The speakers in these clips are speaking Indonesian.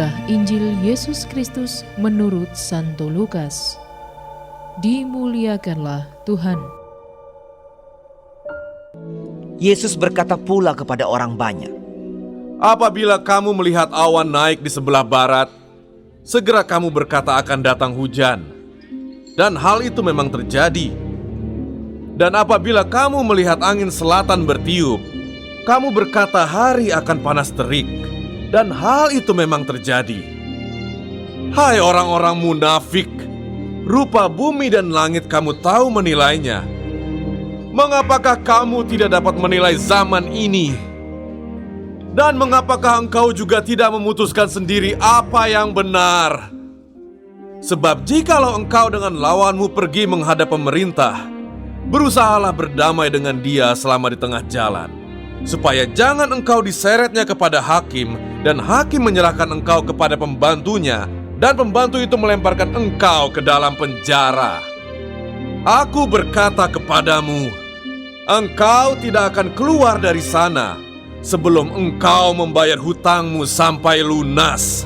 Inilah Injil Yesus Kristus menurut Santo Lukas. Dimuliakanlah Tuhan. Yesus berkata pula kepada orang banyak, "Apabila kamu melihat awan naik di sebelah barat, segera kamu berkata akan datang hujan. Dan hal itu memang terjadi. Dan apabila kamu melihat angin selatan bertiup, kamu berkata hari akan panas terik. Dan hal itu memang terjadi. Hai orang-orang munafik, rupa bumi dan langit kamu tahu menilainya. Mengapakah kamu tidak dapat menilai zaman ini? Dan mengapakah engkau juga tidak memutuskan sendiri apa yang benar? Sebab jikalau engkau dengan lawanmu pergi menghadap pemerintah, berusahalah berdamai dengan dia selama di tengah jalan, supaya jangan engkau diseretnya kepada hakim, dan hakim menyerahkan engkau kepada pembantunya, dan pembantu itu melemparkan engkau ke dalam penjara. Aku berkata kepadamu, engkau tidak akan keluar dari sana sebelum engkau membayar hutangmu sampai lunas."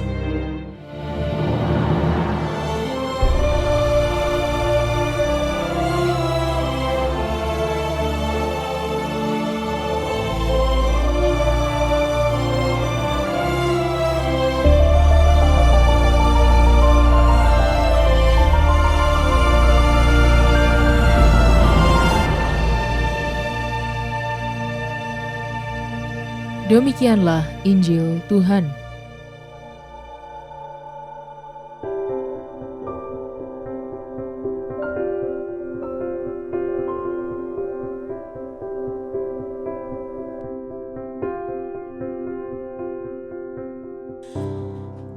Demikianlah Injil Tuhan.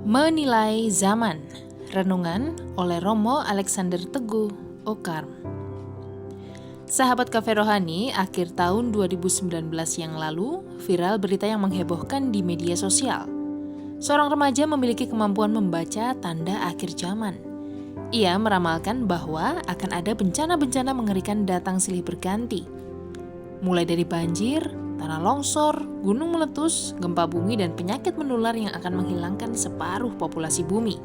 Menilai Zaman. Renungan oleh Romo Alexander Teguh Okarm. Sahabat Cafe Rohani, akhir tahun 2019 yang lalu, viral berita yang menghebohkan di media sosial. Seorang remaja memiliki kemampuan membaca tanda akhir zaman. Ia meramalkan bahwa akan ada bencana-bencana mengerikan datang silih berganti. Mulai dari banjir, tanah longsor, gunung meletus, gempa bumi, dan penyakit menular yang akan menghilangkan separuh populasi bumi.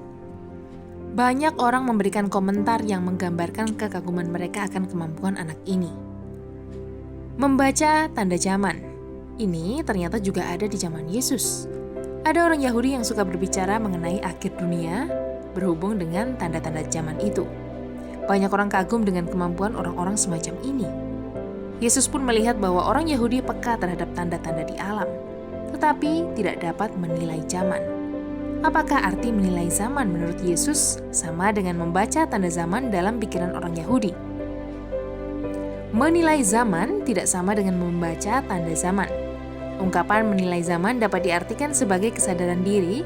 Banyak orang memberikan komentar yang menggambarkan kekaguman mereka akan kemampuan anak ini. Membaca tanda zaman. Ini ternyata juga ada di zaman Yesus. Ada orang Yahudi yang suka berbicara mengenai akhir dunia berhubung dengan tanda-tanda zaman itu. Banyak orang kagum dengan kemampuan orang-orang semacam ini. Yesus pun melihat bahwa orang Yahudi peka terhadap tanda-tanda di alam, tetapi tidak dapat menilai zaman. Apakah arti menilai zaman menurut Yesus sama dengan membaca tanda zaman dalam pikiran orang Yahudi? Menilai zaman tidak sama dengan membaca tanda zaman. Ungkapan menilai zaman dapat diartikan sebagai kesadaran diri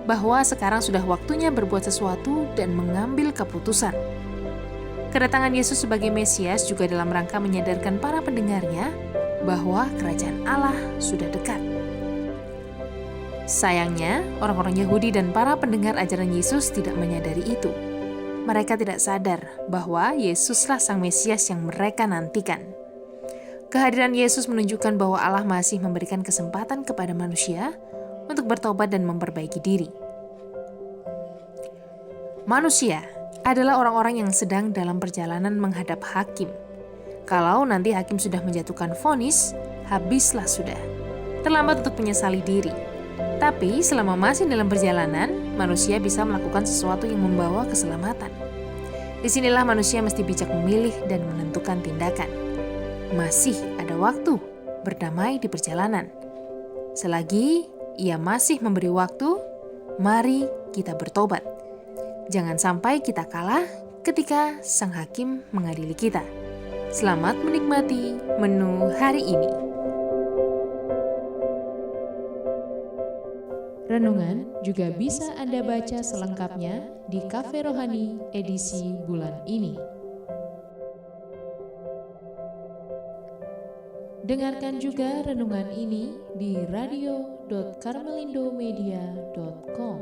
bahwa sekarang sudah waktunya berbuat sesuatu dan mengambil keputusan. Kedatangan Yesus sebagai Mesias juga dalam rangka menyadarkan para pendengarnya bahwa kerajaan Allah sudah dekat. Sayangnya, orang-orang Yahudi dan para pendengar ajaran Yesus tidak menyadari itu. Mereka tidak sadar bahwa Yesuslah Sang Mesias yang mereka nantikan. Kehadiran Yesus menunjukkan bahwa Allah masih memberikan kesempatan kepada manusia untuk bertobat dan memperbaiki diri. Manusia adalah orang-orang yang sedang dalam perjalanan menghadap hakim. Kalau nanti hakim sudah menjatuhkan vonis, habislah sudah. Terlambat untuk menyesali diri. Tapi selama masih dalam perjalanan, manusia bisa melakukan sesuatu yang membawa keselamatan. Disinilah manusia mesti bijak memilih dan menentukan tindakan. Masih ada waktu berdamai di perjalanan. Selagi ia masih memberi waktu, mari kita bertobat. Jangan sampai kita kalah ketika sang hakim mengadili kita. Selamat menikmati menu hari ini. Renungan juga bisa Anda baca selengkapnya di Cafe Rohani edisi bulan ini. Dengarkan juga renungan ini di radio.karmelindomedia.com.